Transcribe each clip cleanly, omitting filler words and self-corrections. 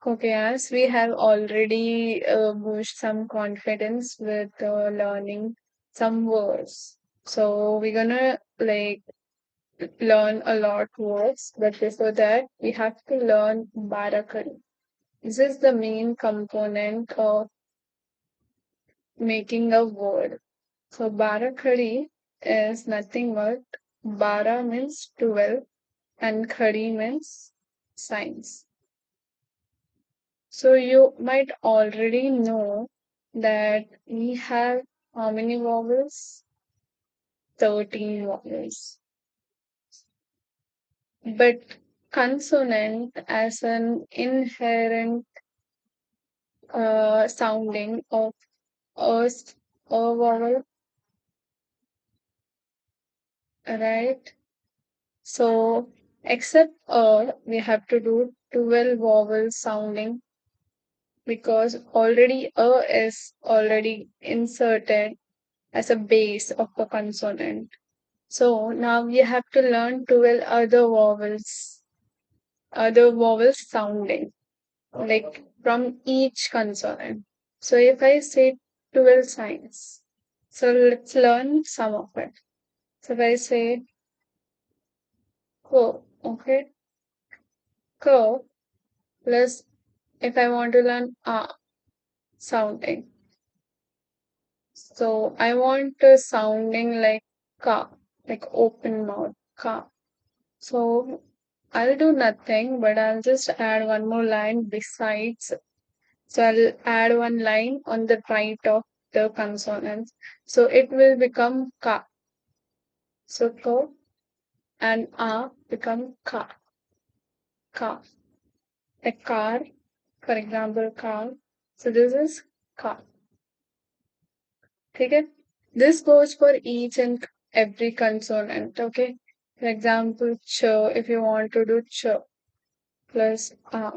Okay, as we have already boosted some confidence with learning some words. So we're gonna learn a lot words, but before that, we have to learn Barakhadi. This is the main component of making a word. So Barakhadi is nothing but Bara means 12 and Khadi means signs. So you might already know that we have how many vowels? 13 vowels. But consonant as an inherent sounding of a, a vowel, right? So except we have to do 12 vowel sounding because already is already inserted as a base of a consonant. So now we have to learn 12 other vowels sounding, like from each consonant. So if I say 12 signs, so let's learn some of it. So if I say ko, okay, ko plus if I want to learn sounding. So I want sounding like ka, like open mouth, ka. So I'll do nothing, but I'll just add one more line besides. So I'll add one line on the right of the consonants. So it will become ka. So ko and a become ka, ka. A car, for example, car. So this is ka. Okay? This goes for each and every consonant. Okay? For example, ch, if you want to do ch plus a.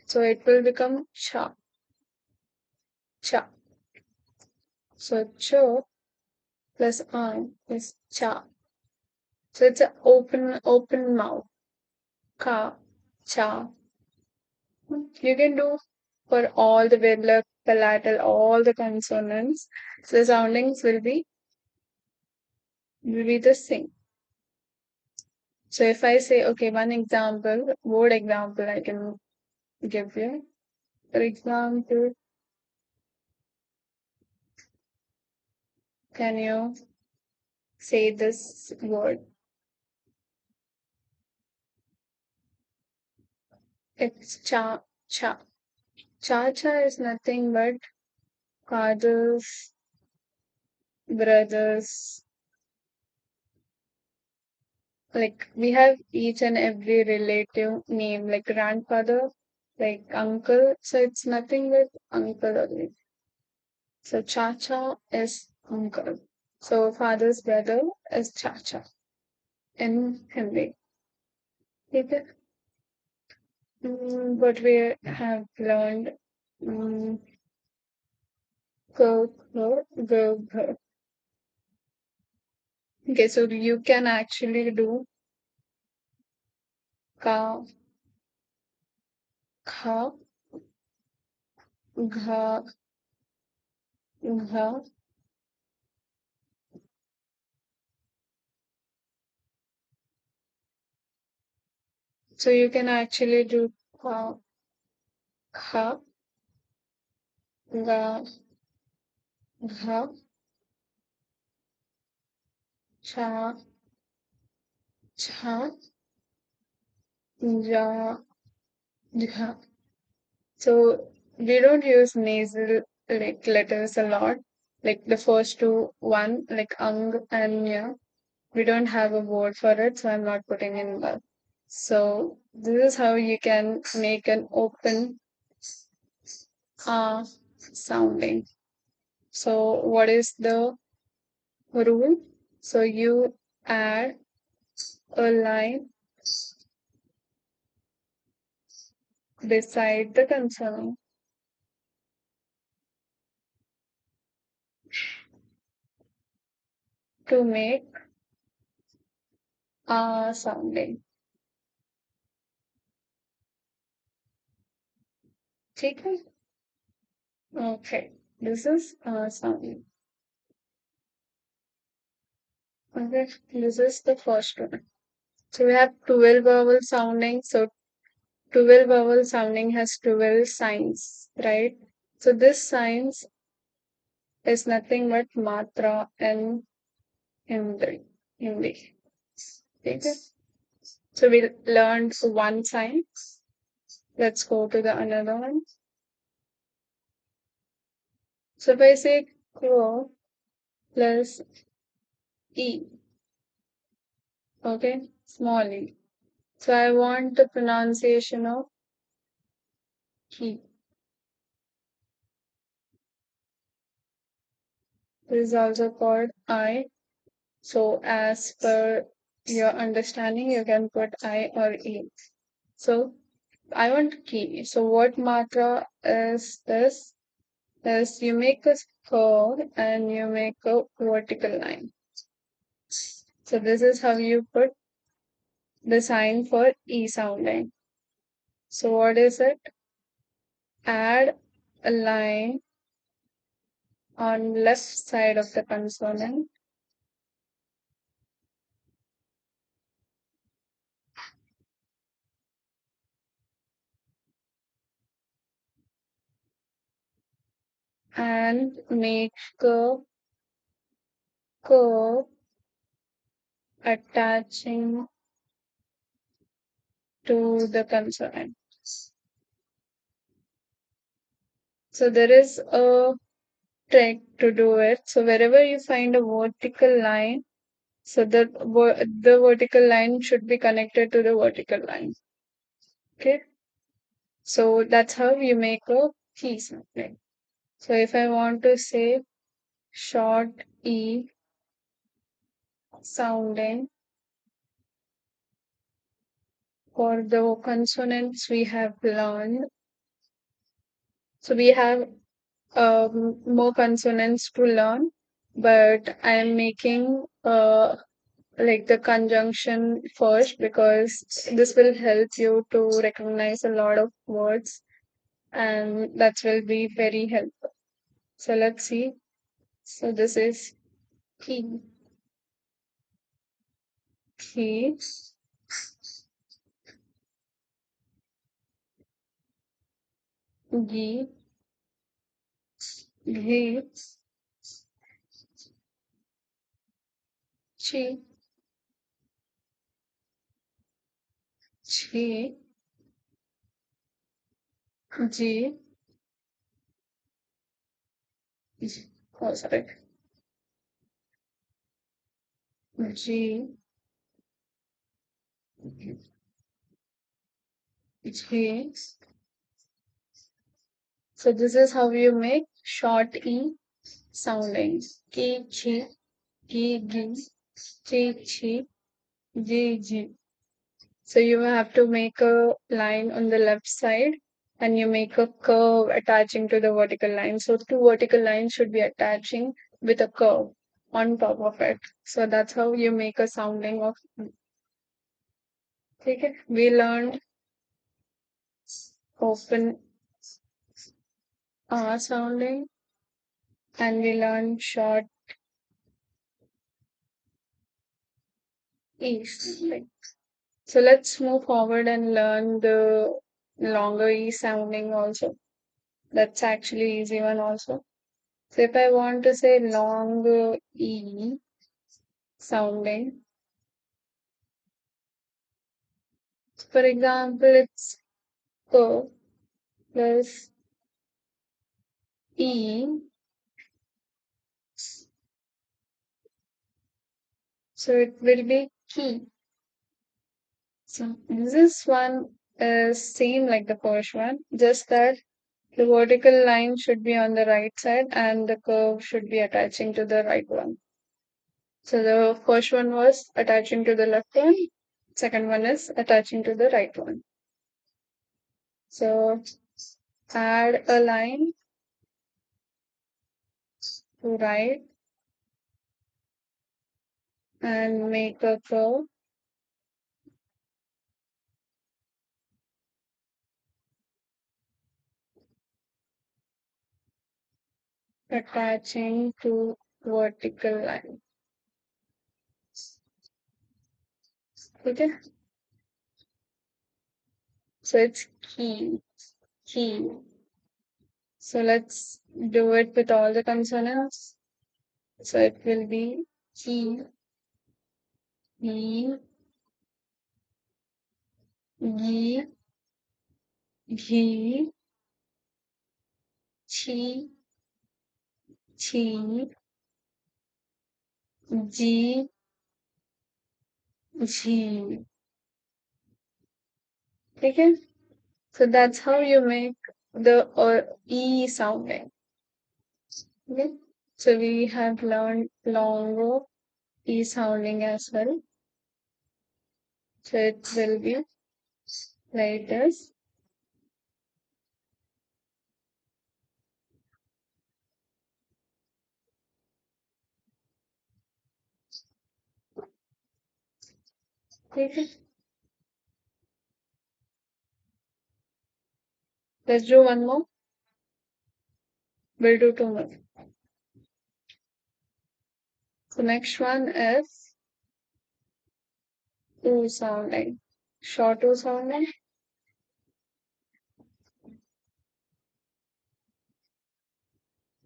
So it will become cha, cha. So cho plus an is cha. So it's an open mouth. Ka, cha. You can do for all the velar, palatal, all the consonants. So the soundings will be the same. So if I say, okay, one example, word example I can give you. For example, can you say this word? It's cha, cha. Cha cha is nothing but fathers, brothers. Like we have each and every relative name, like grandfather, like uncle. So it's nothing but uncle only. So cha-cha is uncle. So father's brother is cha-cha in Hindi. Okay. But we have learned mm, go, go, go, go. Okay, so you can actually do ka, kha, gha, gha. So you can actually do ka, kha, ga, gha, cha, cha, ja, jha. So we don't use nasal like letters a lot. Like the first two, one like ang and nya. We don't have a word for it, so I'm not putting in that. So this is how you can make an open sounding. So what is the rule? So you add a line beside the consonant to make sounding. ठीक है? Okay. This is sound. Okay. This is the first one. So we have 12 vowel sounding. So 12 vowel sounding has 12 signs, right? So this signs is nothing but matra and Hindi. Hindi. Okay. So we learned one sign. Let's go to the another one. So if I say crow plus e, okay, small e. So I want the pronunciation of he. This is also called I. So as per your understanding, you can put I or E. So I want key. So what matra is this? Is you make a curve and you make a vertical line. So this is how you put the sign for E sounding. So what is it? Add a line on left side of the consonant and make a curve attaching to the consonant. So there is a trick to do it. So wherever you find a vertical line, so the vertical line should be connected to the vertical line. Okay. So that's how you make a key sounding. So if I want to say short E sounding for the consonants we have learned, so we have more consonants to learn, but I am making like the conjunction first because this will help you to recognize a lot of words and that will be very helpful. So let's see. So this is key, key, gi, ghi, chi, chi, ji, oh sorry, ji, ji. So this is how you make short e sounding. Ki, chi, gi, gi, chi, chi, ji, ji. So you have to make a line on the left side and you make a curve attaching to the vertical line. So two vertical lines should be attaching with a curve on top of it. So that's how you make a sounding of. Okay, we learned open R sounding and we learned short E sounding. So let's move forward and learn the longer E sounding also. That's actually easy one also. So if I want to say long E sounding, for example, it's ko plus E, so it will be ki. So this one is same like the first one, just that the vertical line should be on the right side and the curve should be attaching to the right one. So the first one was attaching to the left one, second one is attaching to the right one. So add a line to right and make a curve. attaching to vertical line. Okay, so it's key. So let's do it with all the consonants. So it will be key, e, gi, ghi, chi, chi, ji, ji. Okay, so that's how you make the e sounding. Okay, so we have learned longer e sounding as well. So it will be like this. Okay, let's do one more. We'll do two more. So next one is oo sounding, short o sounding.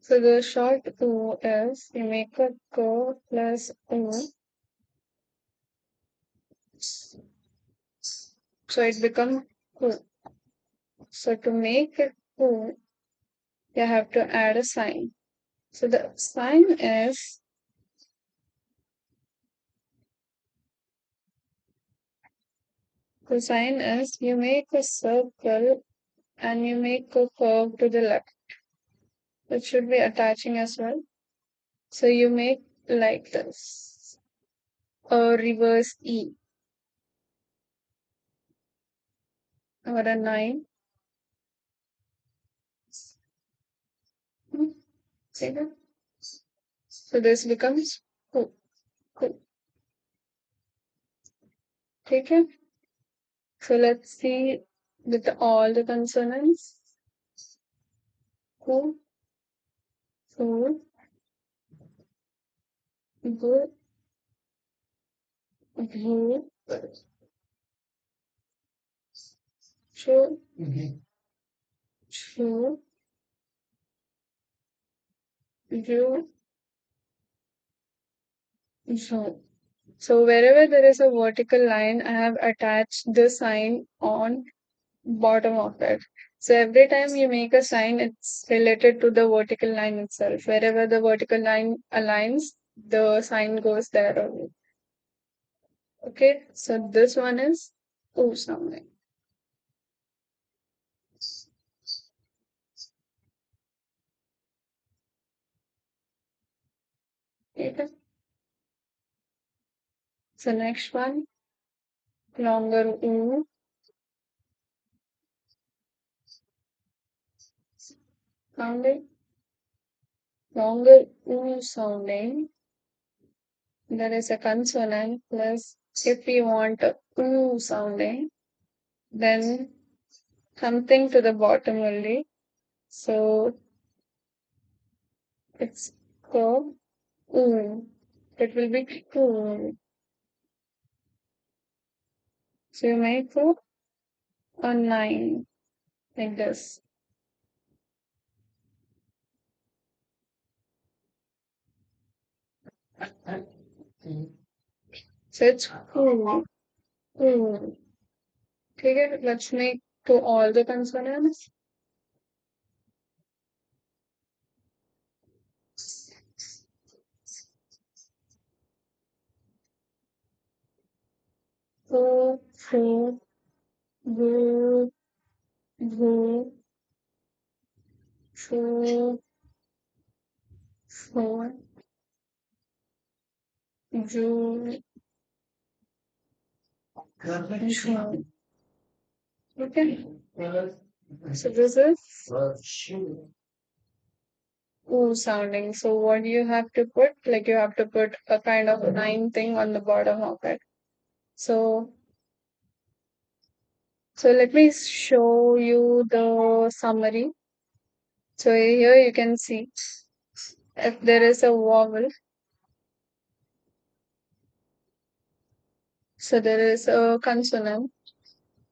So the short o is you make a k plus o, so it becomes o. So to make it o, you have to add a sign. So the sign is you make a circle and you make a curve to the left. It should be attaching as well. So you make like this, a reverse E or a 9. Hmm, see that? So this becomes ku, ku. Okay? So let's see with all the consonants. Ku, ku, gu, ghu, chu, chu, ju, zhu. So wherever there is a vertical line, I have attached the sign on bottom of it. So every time you make a sign, it's related to the vertical line itself. Wherever the vertical line aligns, the sign goes there only. Okay, so this one is oo sounding. Okay. So next one, longer oo sounding. Longer oo sounding. There is a consonant plus if we want a oo sounding, then something to the bottom only. So it's ko, oo. It will be oo. So you make a 9 like this. So it's oo, oo. Okay, let's make to all the consonants. Ko, fu, gu, gu, chu, fu, ju, ju. Okay. So this is oo sounding. So what do you have to put? Like you have to put a kind of 9 thing on the bottom of it. So so let me show you the summary. So here you can see If there is a vowel, so there is a consonant.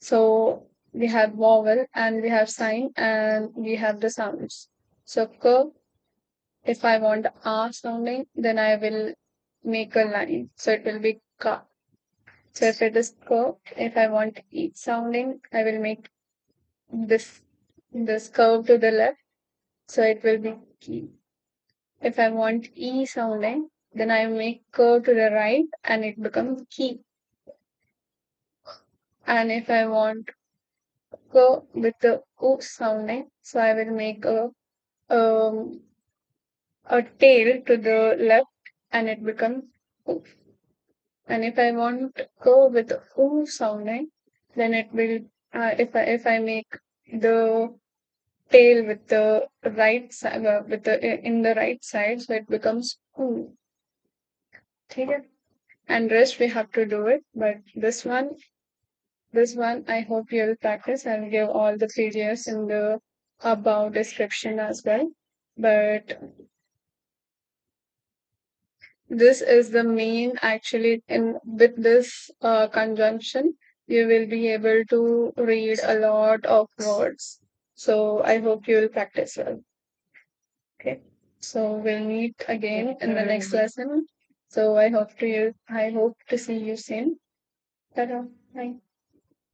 So we have vowel and we have sign and we have the sounds. So k, if I want a sounding, then I will make a line. So it will be ka. So if it is k, if I want e sounding, I will make this this curve to the left. So it will be ki. If I want e sounding, then I make curve to the right and it becomes ki. And if I want go with the o sounding, so I will make um, a tail to the left and it becomes o. And if I want to go with the o sounding, then it will if I make the tail with the right side with the in the right side, so it becomes o. Okay? And rest we have to do it, but this one, I hope you'll practice. I'll give all the PDFs in the about description as well. But this is the main actually in with this conjunction, you will be able to read a lot of words. So I hope you will practice well. Okay. So we'll meet again in the next lesson. So I hope to see you soon. Ta-da. Bye.